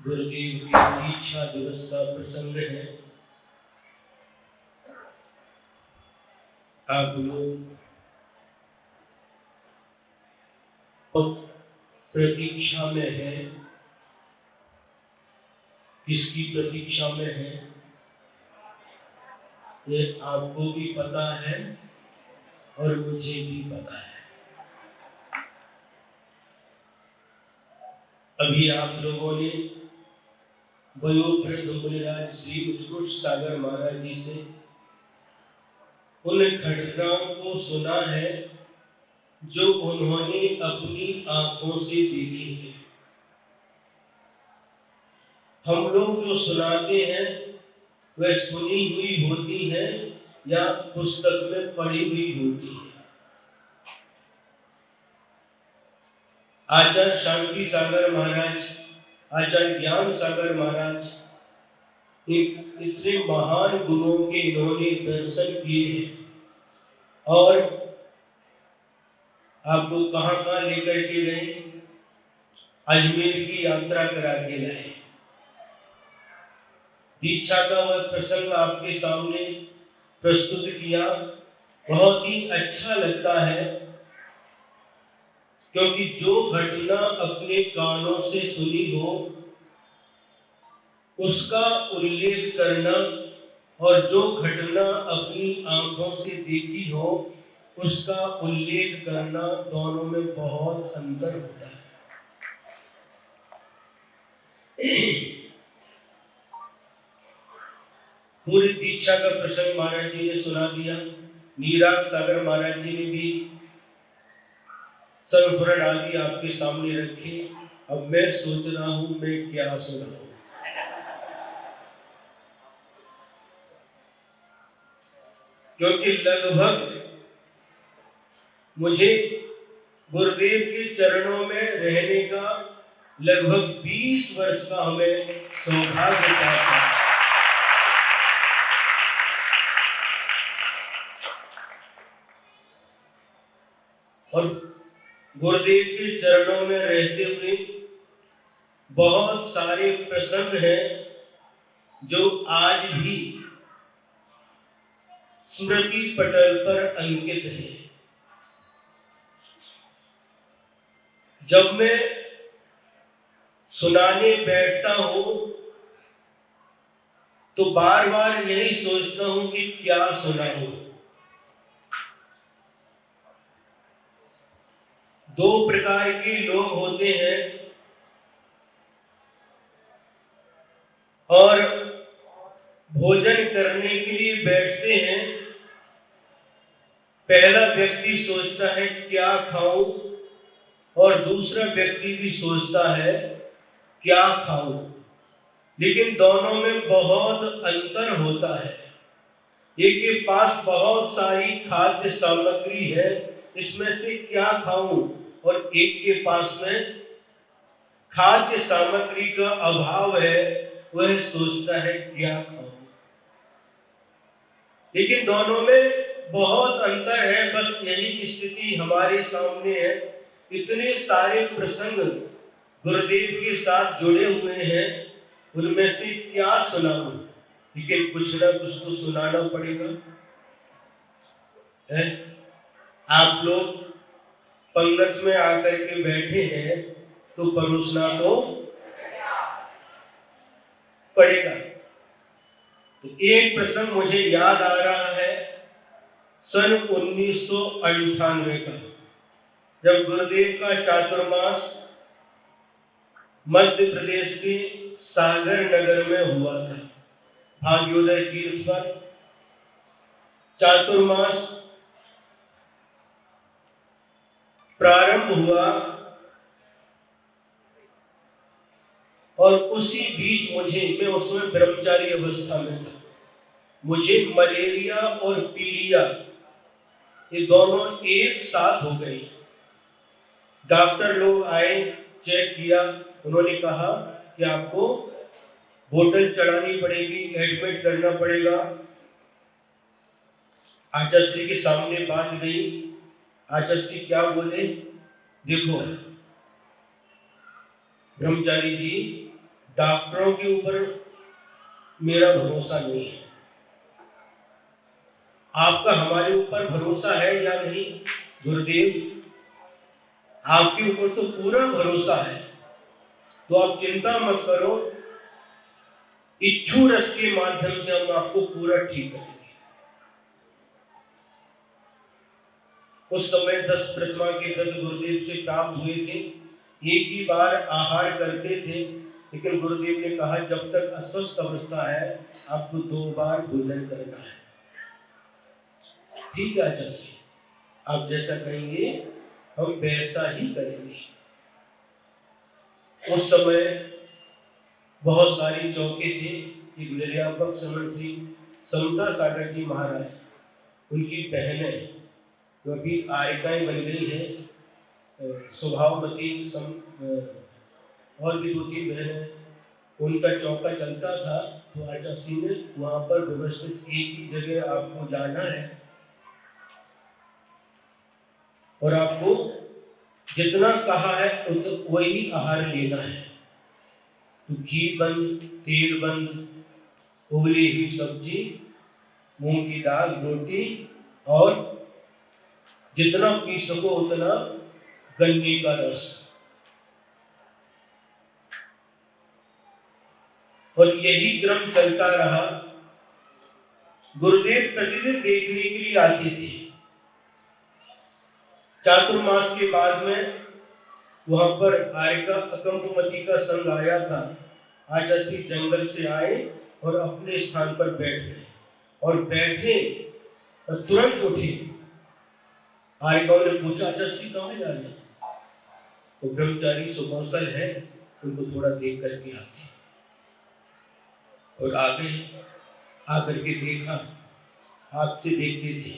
गुरुदेव की दीक्षा दिवस का प्रसंग है। आप लोग प्रतीक्षा में हैं। किसकी प्रतीक्षा में है ये आपको भी पता है और मुझे भी पता है। अभी आप लोगों ने वयोवृद्ध मुनिराज श्री उत्कृष्ट सागर महाराज जी से उन घटनाओं को सुना है जो उन्होंने अपनी आंखों से देखी है। हम लोग जो सुनाते हैं वह सुनी हुई होती है या पुस्तक में पढ़ी हुई होती है। आचार्य शांति सागर महाराज, आचार्य ज्ञान सागर महाराज इतने महान गुरुओं के इन्होंने दर्शन किए हैं और आपको कहां कहां लेकर के गए। अजमेर की यात्रा करा के लाए। दीक्षा का वह प्रसंग आपके सामने प्रस्तुत किया। बहुत ही अच्छा लगता है क्योंकि जो घटना अपने कानों से सुनी हो उसका उल्लेख करना और जो घटना अपनी आंखों से देखी हो उसका उल्लेख करना, दोनों में बहुत अंतर होता है। पूरी दीक्षा का प्रसंग महाराज जी ने सुना दिया। नीराज सागर महाराज जी ने भी संस्मरण आदि आपके सामने रखे। अब मैं सोच रहा हूं मैं क्या सुनाऊं। क्योंकि लगभग मुझे गुरुदेव के चरणों में रहने का लगभग 20 वर्ष का हमें सौभाग्य प्राप्त था। और गुरुदेव के चरणों में रहते हुए बहुत सारे प्रसंग हैं जो आज भी स्मृति पटल पर अंकित है। जब मैं सुनाने बैठता हूं तो बार बार यही सोचता हूं कि क्या सुनाऊं। दो प्रकार के लोग होते हैं और भोजन करने के लिए बैठते हैं। पहला व्यक्ति सोचता है क्या खाऊं और दूसरा व्यक्ति भी सोचता है क्या खाऊं, लेकिन दोनों में बहुत अंतर होता है। एक के पास बहुत सारी खाद्य सामग्री है, इसमें से क्या खाऊं, और एक के पास में खाद्य सामग्री का अभाव है, वह सोचता है क्या खाऊं। लेकिन दोनों में बहुत अंतर है। बस यही स्थिति हमारे सामने है। इतने सारे प्रसंग गुरुदेव के साथ जुड़े हुए हैं, उनमें से क्या सुनाऊं, लेकिन कुछ ना कुछ तो सुनाना पड़ेगा। है? आप लोग पंगत में आकर के बैठे हैं तो परोसना तो पड़ेगा। तो एक प्रसंग मुझे याद आ रहा है सन 1998 का, जब गुरुदेव का चातुर्मास मध्य प्रदेश के सागर नगर में हुआ था। भाग्योदय तीर्थ पर चातुर्मास प्रारंभ हुआ और उसी बीच मैं उसमें ब्रह्मचारी अवस्था में था। मुझे मलेरिया और पीलिया ये दोनों एक साथ हो गई। डॉक्टर लोग आए, चेक किया, उन्होंने कहा कि आपको बोतल चढ़ानी पड़ेगी, एडमिट करना पड़ेगा। आचार्य श्री के सामने बात गई। आचार्य श्री क्या बोले, देखो ब्रह्मचारी जी, डॉक्टरों के ऊपर मेरा भरोसा नहीं है। आपका हमारे ऊपर भरोसा है या नहीं? गुरुदेव, आपके ऊपर तो पूरा भरोसा है, तो आप चिंता मत करो, इच्छू रस के माध्यम से हम आपको पूरा ठीक करेंगे। उस समय 10 प्रतिमा के व्रत गुरुदेव से प्राप्त हुए थे। एक ही बार आहार करते थे, लेकिन गुरुदेव ने कहा जब तक अस्वस्थ अवस्था है आपको 2 बार भोजन करना है। ठीक है आचार्य जी, आप जैसा कहेंगे हम वैसा ही करेंगे। उस समय बहुत सारी चौके थे। एक निर्यापक समन श्री समता सागर जी महाराज, उनकी बहनें जो अभी आरिकाएं बन गई हैं, स्वभावमती और भी 2-3 बहनें, उनका चौका चलता था। तो आचार्य सिंह ने वहां पर व्यवस्थित एक ही जगह आपको जाना है और आपको जितना कहा है वही आहार लेना है। तो घी बंद, तेल बंद, उबली हुई सब्जी, मूंग की दाल, रोटी और जितना पी सको उतना गन्ने का रस। और यही क्रम चलता रहा। गुरुदेव प्रतिदिन देखने के लिए आते थे। चातुर्मास के बाद में वहां पर आयका अकंपमती का संग आया था। आचार्य श्री जंगल से आए और अपने स्थान पर बैठ गए और बैठे और तुरंत उठे। आयकाओं ने पूछा आचार्य श्री कहाँ जा रहे हैं? तो ब्रह्मचारी सुकौशल है, उनको थोड़ा देख करके आते और आगे आकर के देखा, हाथ से देखते थे।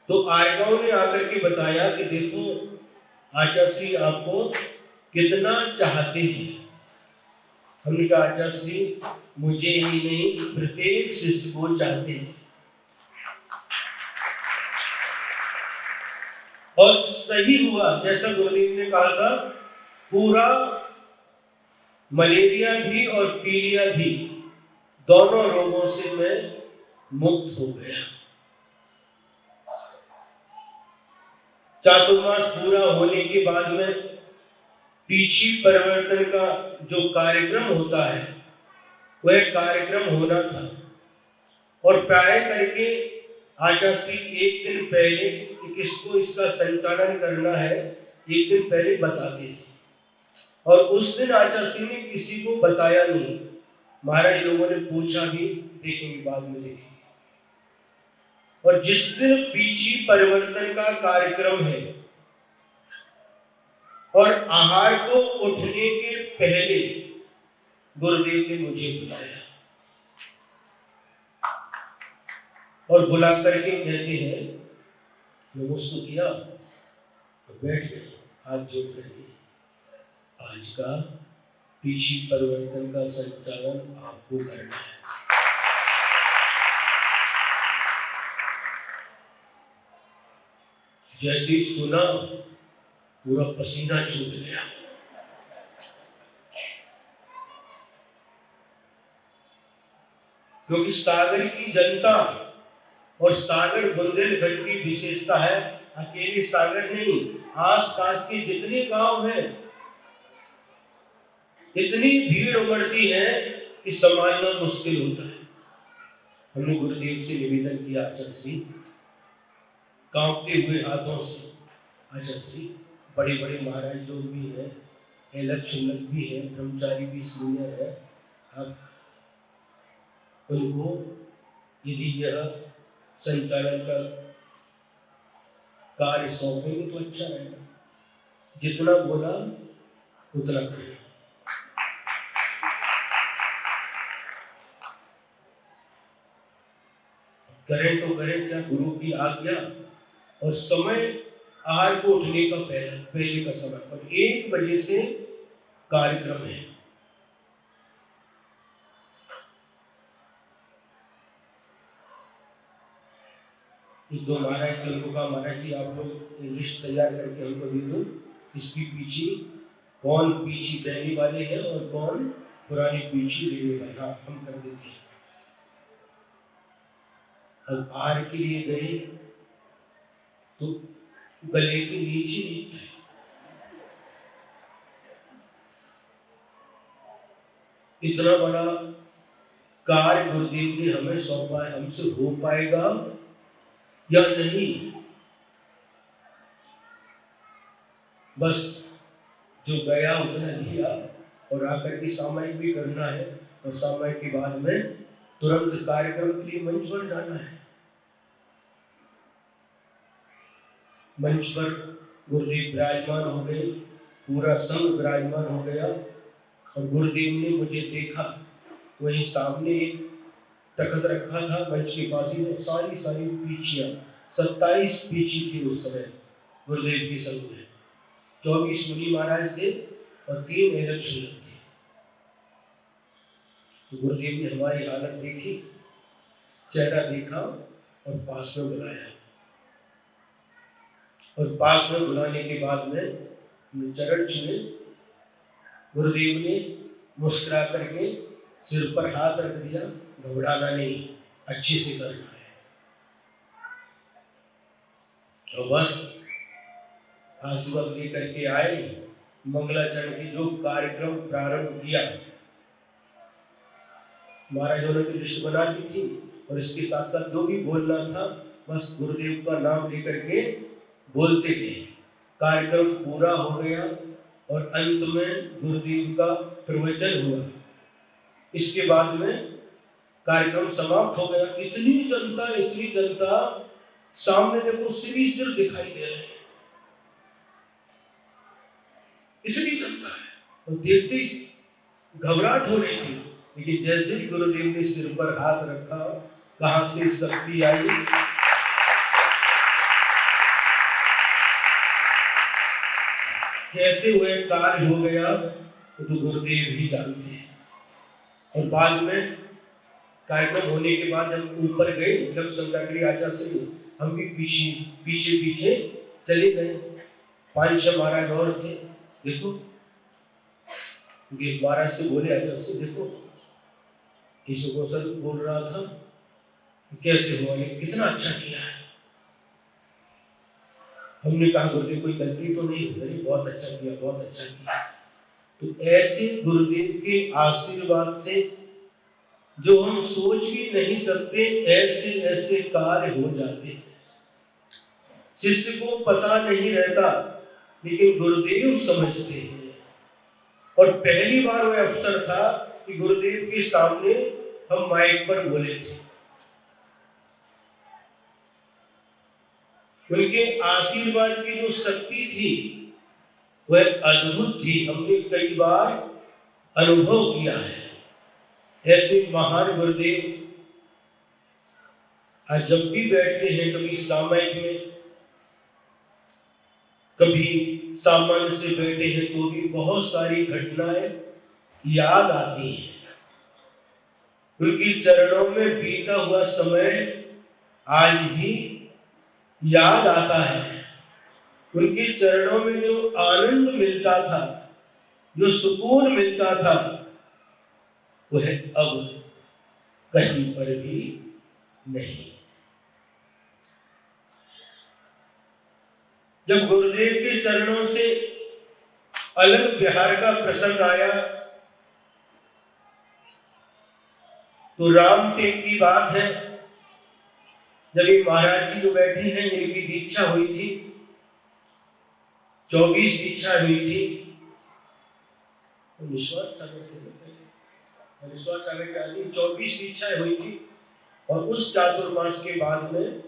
तो आयकाओं ने आकर के बताया कि देखो आचार्य श्री आपको कितना चाहते हैं। हमने कहा आचार्य श्री मुझे ही नहीं प्रत्येक शिष्य को चाहते हैं। और सही हुआ जैसा गुरुदेव ने कहा था, पूरा मलेरिया भी और पीलिया भी, दोनों रोगों से मैं मुक्त हो गया। चातुर्मास पूरा होने के बाद में पीछी परिवर्तन का जो कार्यक्रम होता है वह कार्यक्रम होना था और प्राय करके आचार्य श्री एक दिन पहले कि किसको इसका संचालन करना है एक दिन पहले बताते थे। और उस दिन आचार्य श्री ने किसी को बताया नहीं। महाराज लोगों ने पूछा भी, देखेंगे बाद में देखेंगे। और जिस दिन पीछी परिवर्तन का कार्यक्रम है और आहार को उठने के पहले गुरुदेव ने मुझे बुलाया और बुला करके कहते हैं, नमस्ते किया और बैठ गए हाथ जोड़ करके, आज का पीछी परिवर्तन का संचालन आपको करना है। जैसे ही सुना पूरा पसीना छूट गया। क्योंकि सागर की जनता और सागर बुंदेलखंड की विशेषता है, अकेले सागर नहीं, आसपास के जितने गांव हैं इतनी भीड़ उमड़ती है कि संभालना मुश्किल होता है। हमने गुरुदेव से निवेदन किया, आचार्य श्री कांपते हुए हाथों से, आचार्य श्री बड़े बड़े महाराज लोग भी हैं, लक्ष्मण भी है, ब्रह्मचारी भी सीनियर है, अब उनको यदि यह संचालन का कार्य सौंपेंगे तो अच्छा रहेगा। जितना बोला उतना करें। करें तो करें क्या, गुरु की आज्ञा। और समय आहार को उठने का पहले का समय पर 1 बजे से कार्यक्रम है। इस 2 महाराज के उनको कहा, महाराज जी आप लोग लिस्ट तैयार करके हमको दे दो, इसकी पीछे कौन पीछे देने वाले हैं और कौन पुरानी पीछे लेने वाले। हाँ, हम कर देते हैं। हम आहार के लिए गए तो गले के नीचे नहीं थे। इतना बड़ा कार्य गुरुदेव ने हमें सौंपा है, हमसे हो पाएगा या नहीं। बस जो गया उतना दिया और आकर के सामायिक भी करना है और सामायिक के बाद में तुरंत कार्यक्रम के लिए मंच पर जाना है। मंच पर गुरुदेव विराजमान हो गए, पूरा संघ विराजमान हो गया और गुरुदेव ने मुझे देखा। वहीं सामने एक तख्त रखा था मंच के पास ही, सारी पीछियां 27 पीछी थी उस समय गुरुदेव के संघ में। 24 मुनि महाराज थे और 3 इलेक्शन थे। तो गुरुदेव ने हमारी हालत देखी, चेहरा देखा और पास में बुलाया। और पास में बुलाने के बाद में चरण छुए। गुरुदेव ने मुस्कुरा करके सिर पर हाथ रख दिया, घबराना नहीं, अच्छे से करना है। तो बस आशीर्वाद लेकर के आए। मंगलाचरण के जो कार्यक्रम प्रारंभ किया, महाराजों ने तो लिस्ट बना दी थी और इसके साथ साथ जो भी बोलना था बस गुरुदेव का नाम लेकर के बोलते गए। कार्यक्रम पूरा हो गया और अंत में गुरुदेव का प्रवचन हुआ। इसके बाद में कार्यक्रम समाप्त हो गया। इतनी जनता सामने देखो, सिर दिखाई दे रहे हैं, इतनी जनता है और देखते ही घबराहट हो रही थी। लेकिन जैसे ही गुरुदेव ने सिर पर हाथ रखा, कहां से शक्ति आई, कैसे हुए कार्य हो गया तो गुरुदेव ही जानते हैं। और बाद में कार्यक्रम होने के बाद हम ऊपर गए, जब शंकराचार्य आचार्य से हम भी पीछे चले गए। 5-6 महाराज और थे। देखो महाराज से बोले, आचार्य से देखो ईश्वर गोसल बोल रहा था, कैसे हुआ, ये कितना अच्छा किया है। हमने कहा गुरुदेव कोई गलती तो नहीं हुई, बहुत अच्छा किया, बहुत अच्छा किया। तो ऐसे गुरुदेव के आशीर्वाद से जो हम सोच भी नहीं सकते, ऐसे कार्य हो जाते हैं। शिष्य को पता नहीं रहता लेकिन गुरुदेव समझते हैं। और पहली बार वह अवसर था कि गुरुदेव के सामने हम माइक पर बोले थे। उनके आशीर्वाद की जो शक्ति थी वह अद्भुत थी, हमने कई बार अनुभव किया है। ऐसे महान गुरुदेव आज जब भी बैठते हैं, कभी सामायिक में, कभी सामान्य से बैठे हैं, तो भी बहुत सारी घटनाएं याद आती हैं। उनके चरणों में बीता हुआ समय आज भी याद आता है। उनके चरणों में जो आनंद मिलता था, जो सुकून मिलता था, वह अब कहीं पर भी नहीं। जब गुरुदेव के चरणों से अलग विहार का प्रसंग आया तो राम टेक की बात है। जब ये महाराज जी जो बैठे हैं, इनकी दीक्षा हुई थी, 24 दीक्षा हुई थी। विश्वास सागर के आदमी 24 दीक्षाएं हुई थी। और उस चातुर्मास के बाद में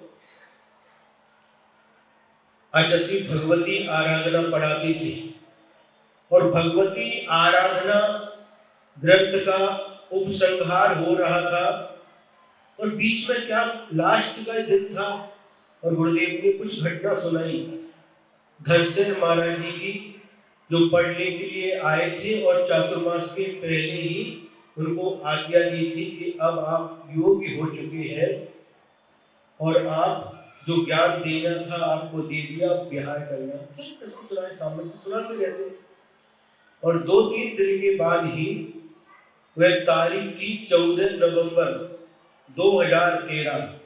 आचार्य भगवती आराधना पढ़ाती थी और भगवती आराधना ग्रंथ का उपसंहार हो रहा था और बीच में क्या लास्ट का दिन था और गुरुदेव ने कुछ घटना सुनाई। धरसेन महाराज जी की, जो पढ़ने के लिए आए थे और चातुर्मास के पहले ही उनको आज्ञा दी थी कि अब आप योग्य हो चुके हैं और आप जो ज्ञान देना था आपको दे दिया, विहार करना। सुनाए, सामने से सुनाते रहते। और 2-3 दिन के बाद ही वह तारीख थी 14 नवंबर 2013।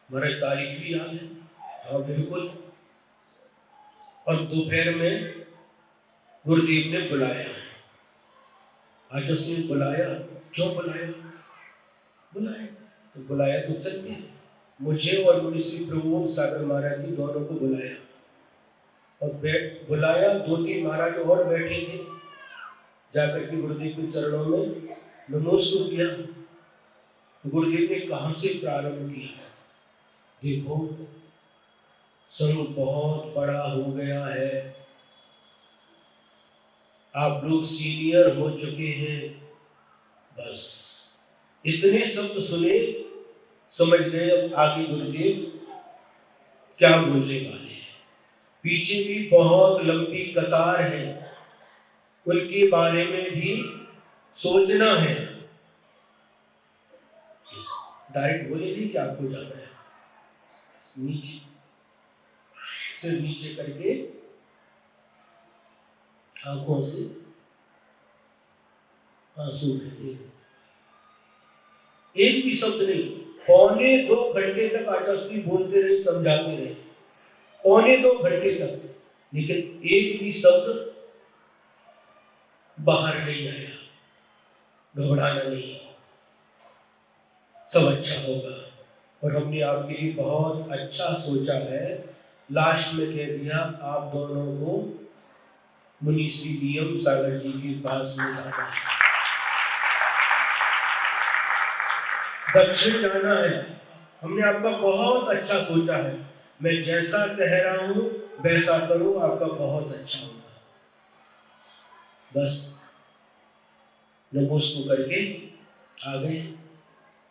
हमारा तारीख भी याद है, हाँ बिल्कुल। और दोपहर में गुरुदेव ने बुलाया, आचार्य सिंह ने बुलाया। क्यों बुलाया? तो बुलाया तो चलते हैं। मुझे और मुनि श्री प्रमोद सागर महाराज जी दोनों को बुलाया और बुलाया। 2-3 महाराज और बैठे थे। जाकर के गुरुदेव के चरणों में नमस्कार किया। तो गुरुदेव ने कहाँ से प्रारंभ किया? देखो, संघ बहुत बड़ा हो गया है, आप लोग सीनियर हो चुके हैं। बस इतने शब्द सुने, समझ गए अब आगे गुरुदेव क्या बोलने वाले हैं। पीछे भी बहुत लंबी कतार है, उनके बारे में भी सोचना है। डायरेक्ट बोले नहीं कि आपको जाना है, नीचे सिर नीचे करके आंखों से आंसू बहने, एक भी शब्द नहीं। 1.25 घंटे तक आचार्य बोलते रहे, समझाते रहे, 1.25 घंटे तक, लेकिन एक भी शब्द बाहर नहीं आया। घबराना नहीं, सब अच्छा होगा। और हमने आपके लिए बहुत अच्छा सोचा है। लास्ट में कह दिया आप दोनों को मुनि श्री नियम सागर जी के पास में जाना है, दक्षिण जाना है। हमने आपका बहुत अच्छा सोचा है। मैं जैसा कह रहा हूं वैसा करो, आपका बहुत अच्छा होगा। बस नमस्कार करके आ गए।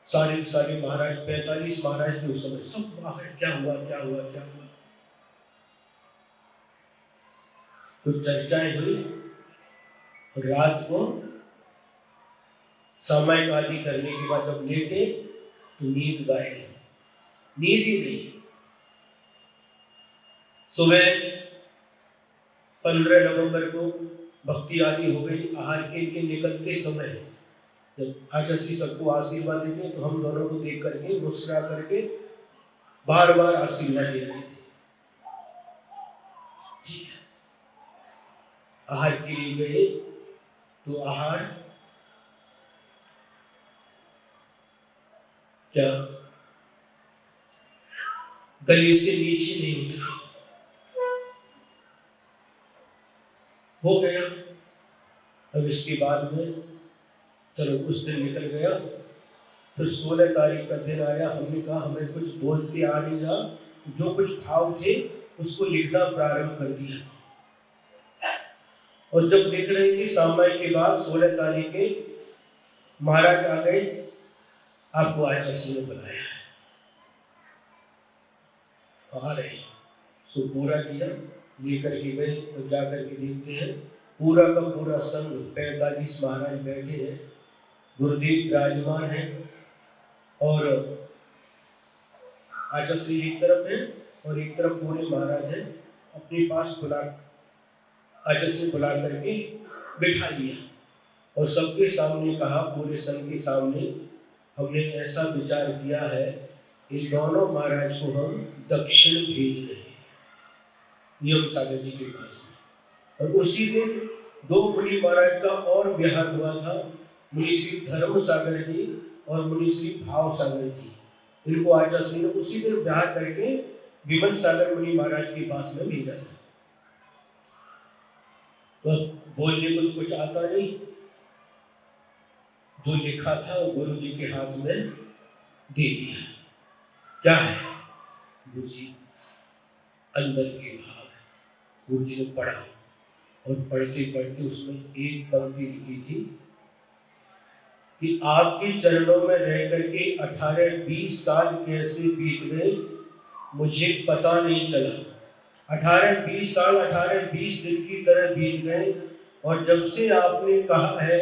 सारे महाराज, 45 महाराज थे उस समय, सब आ गए। क्या हुआ? तो चर्चाएं हुई। रात को सामायिक आदि करने के बाद जब लेटे तो नींद गायब, नींद ही नहीं। सुबह 15 नवंबर को भक्ति आदि हो गई। आहार के लिए निकलते समय जब आचार्य श्री सबको आशीर्वाद देते तो हम दोनों को देख करके मुस्कुरा करके बार बार आशीर्वाद देते थे। आहार के लिए गए तो आहार क्या गले से नीचे नहीं उतरे, हो गया। अब इसके बाद में चलो उस दिन निकल गया। फिर 16 तारीख का दिन आया। हमने कहा हमें कुछ बोलते आ नहीं रहा, जो कुछ भाव थे उसको लिखना प्रारंभ कर दिया। और जब लिख रहे थे सामायिक के बाद 16 तारीख के महाराज आ गए, आपको आचार्य सिंह ने बुलाया है, आ रहे। सो पूरा किया, लेकर के गए और जाकर के देखते हैं पूरा का पूरा संघ 45 महाराज बैठे हैं, गुरुदेव विराजमान है और आचार्य श्री एक तरफ है और एक तरफ पूरे महाराज है। अपने पास बुला आचार्य से बुला करके बिठा दिया और सबके सामने कहा, पूरे संघ के सामने, हमने ऐसा विचार किया है इन दोनों महाराज को हम दक्षिण भेज रहे हैं नियम सागर जी के पास में। और उसी दिन 2 मुनि महाराज का और विहार हुआ था, मुनि श्री धर्म सागर जी और मुनि श्री भाव सागर जी। इनको आचार्य सिंह ने उसी दिन विहार करके विमल सागर मुनि महाराज के पास में भेजा था। तो बोलने को कुछ आता नहीं, जो लिखा था वो गुरु जी के हाथ में दे दिया। क्या है? गुरु जी अंदर के भाव। गुरु जी ने पढ़ा और पढ़ते पढ़ते उसमें एक पंक्ति लिखी थी कि आपके चरणों में रह करके 18-20 साल कैसे बीत गए मुझे पता नहीं चला। 18-20 साल 18-20 दिन की तरह बीत गए। और जब से आपने कहा है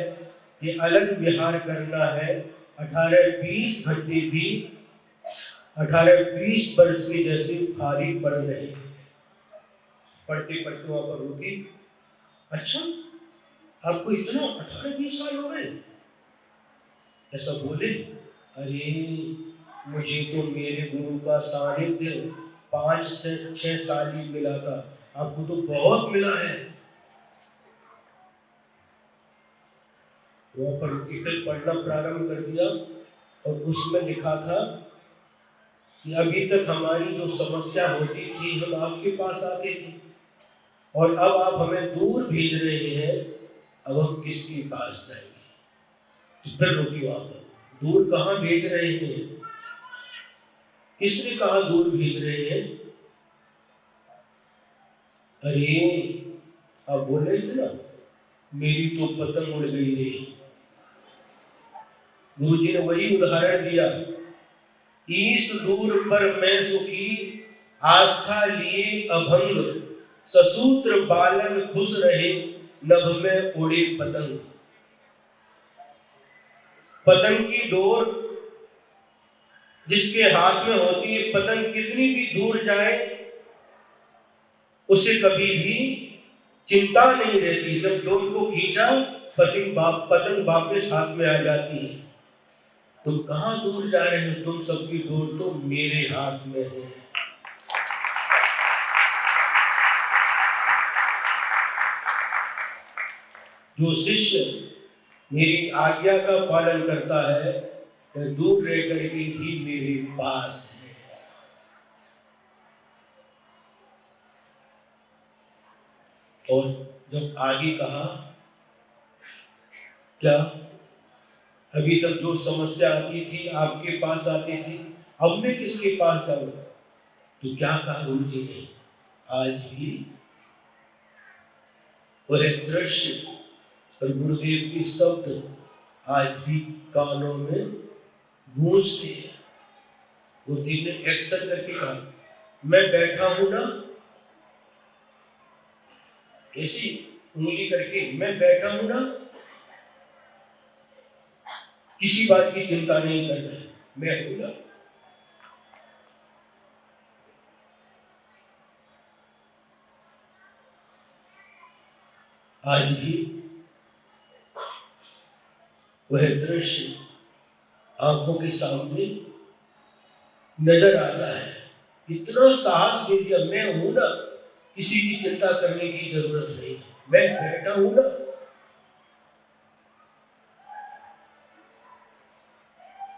कि अलग विहार करना है, 18-20 घंटे भी 18-20 वर्ष के जैसे भारी पड़ रहे हैं। पढ़ते पढ़ते वहां पर रुके। अच्छा, आपको इतना 18-20 साल हो गए? ऐसा बोले। अरे, मुझे तो मेरे गुरु का सानिध्य 5 से 6 साल ही मिला था, आपको तो बहुत मिला है। वहां पर फिर पढ़ना प्रारंभ कर दिया और उसमें लिखा था कि अभी तक हमारी जो समस्या होती थी हम आपके पास आते थे, और अब आप हमें दूर भेज रहे हैं, अब हम किसके पास जाएंगे? तो फिर रुकी वहां पर, दूर कहाँ भेज रहे हैं? किसने कहा दूर भेज रहे हैं? अरे, आप बोल रहे थे ना, मेरी तो पतंग उड़ गई रे। गुरु जी ने वही उदाहरण दिया, ईश दूर पर मैं सुखी, आस्था लिए अभंग, ससूत्र बालक खुश रहे, नभ में उड़े पतंग। पतंग की डोर जिसके हाथ में होती है, पतंग कितनी भी दूर जाए उसे कभी भी चिंता नहीं रहती। जब डोर को खींचा, पतंग वापस हाथ में आ जाती है। तुम कहां दूर जा रहे हो? तुम सबकी डोर तो मेरे हाथ में है। जो शिष्य मेरी आज्ञा का पालन करता है, वह दूर रह करके भी मेरे पास है। और जब आगे कहा, क्या अभी तक जो समस्या आती थी आपके पास आती थी, अब मैं किसके पास जाऊं? तो क्या कहा गुरु जी ने? आज भी वह दृश्य और गुरुदेव के शब्द आज भी कानों में गूंजते हैं। गुरुदेव ने एक्शन करके कहा, मैं बैठा हूं ना, ऐसी उंगली करके, मैं बैठा हूं ना, किसी बात की चिंता नहीं करना, मैं हूं ना। आज भी वह दृश्य आंखों के सामने नजर आता है। इतना साहस दे दिया, मैं हूं ना, किसी की चिंता करने की जरूरत नहीं, मैं बैठा हूं ना।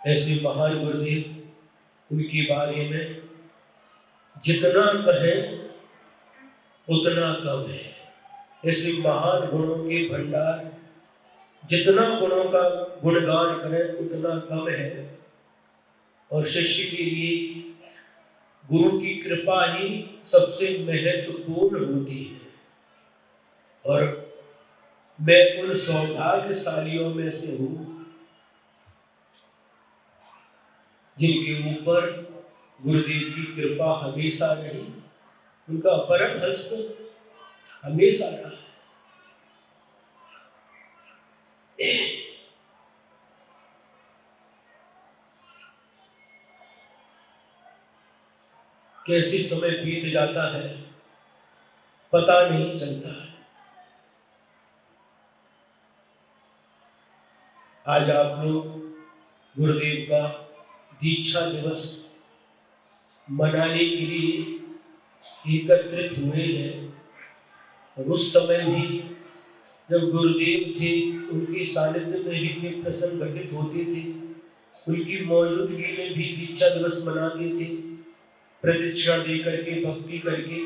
ऐसे महान गुरुदेव, उनके बारे में जितना कहें उतना कम है। ऐसे महान गुणों के भंडार, जितना गुणों का गुणगान करें उतना कम है। और शिष्य के लिए गुरु की कृपा ही सबसे महत्वपूर्ण होती है। और मैं उन सौभाग्यशालियों में से हूं जिनके ऊपर गुरुदेव की कृपा हमेशा रही, उनका अपरम हस्त हमेशा रहा। कैसे समय बीत जाता है पता नहीं चलता। आज आप लोग गुरुदेव का दीक्षा दिवस मनाने के लिए एकत्रित हुए हैं। और उस समय भी जब गुरुदेव थे, उनके सानिध्य में भी ये प्रसंग घटित होते थे, उनकी मौजूदगी में भी दीक्षा दिवस मनाते थे। प्रदीक्षा दे करके, भक्ति करके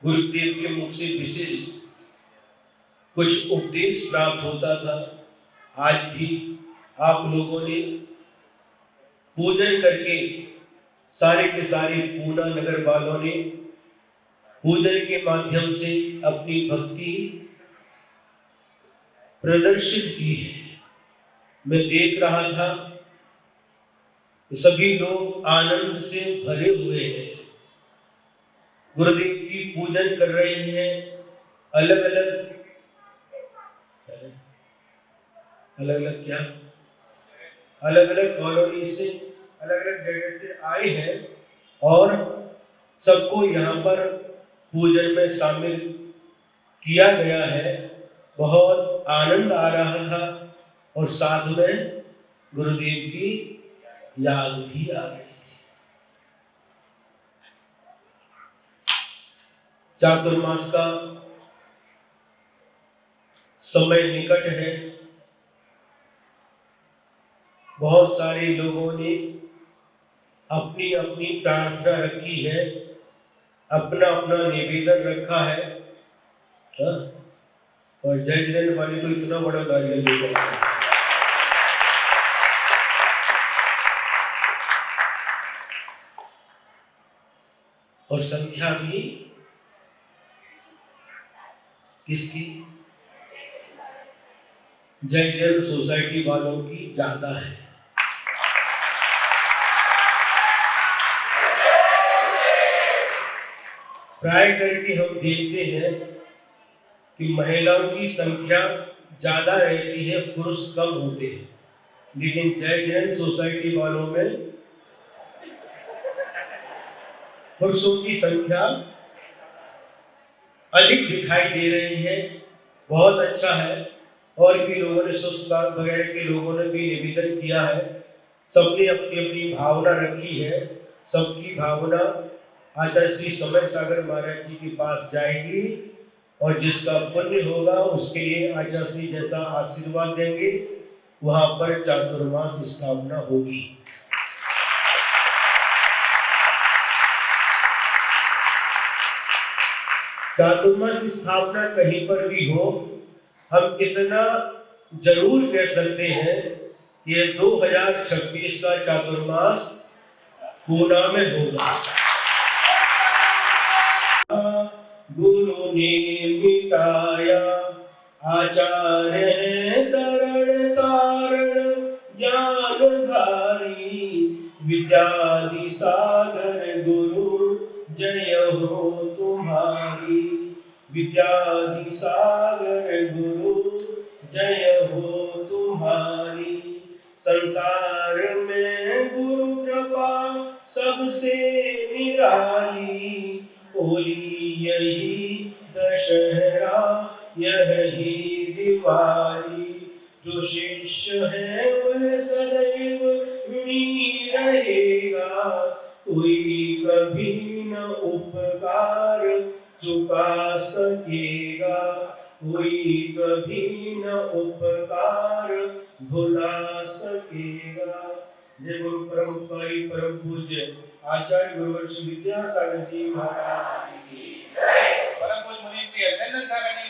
गुरुदेव के मुख से विशेष कुछ उपदेश प्राप्त होता था। आज भी आप लोगों ने पूजन करके, सारे के सारे पूना नगर वालों ने पूजन के माध्यम से अपनी भक्ति प्रदर्शित की है। मैं देख रहा था सभी लोग आनंद से भरे हुए हैं, गुरुदेव की पूजन कर रहे हैं। अलग अलग क्या, अलग अलग कॉलोनी से, अलग अलग जगह से आए हैं और सबको यहाँ पर पूजन में शामिल किया गया है। बहुत आनंद आ रहा था और साथ में गुरुदेव की याद भी आ रही थी। चातुर्मास का समय निकट है। बहुत सारे लोगों ने अपनी अपनी प्रार्थना रखी है, अपना अपना निवेदन रखा है। और जय जय वाले तो इतना बड़ा कार्य लेकर और संख्या भी किसकी? जय जय सोसाइटी वालों की ज्यादा है। प्राय करके हम देखते हैं कि महिलाओं की संख्या ज्यादा रहती है, पुरुष कम होते हैं, लेकिन जय जैन सोसाइटी वालों में पुरुषों की संख्या अधिक दिखाई दे रही है। बहुत अच्छा है। और भी लोगों ने, सुस्ताद वगैरह के लोगों ने भी निवेदन किया है। सबने अपनी अपनी भावना रखी है। सबकी भावना आचार्य श्री समय सागर महाराज जी के पास जाएगी और जिसका पुण्य होगा उसके लिए आचार्य श्री जैसा आशीर्वाद देंगे, वहां पर चातुर्मास स्थापना होगी। चातुर्मास स्थापना कहीं पर भी हो, हम इतना जरूर कह सकते हैं कि 2026 का चातुर्मास पूना में होगा। गुरु ने मिटाया आचार्य तरण तारण ज्ञानधारी, विद्यादि सागर गुरु जय हो तुम्हारी। विद्यादि सागर गुरु जय हो तुम्हारी। संसार में गुरु कृपा सबसे निराली, होली यही दशहरा यही दिवाली। जो शिष्य है वह सदैव ऋणी रहेगा, कोई कभी न उपकार चुका सकेगा, कोई कभी न उपकार भुला सकेगा। जय गुरु परम उपकारी परम पूज्य आचार्य गुरुवर श्री विद्यासागर जी महाराज की जय। परम पूज्य मुनि श्री अभिनंदन सागर जी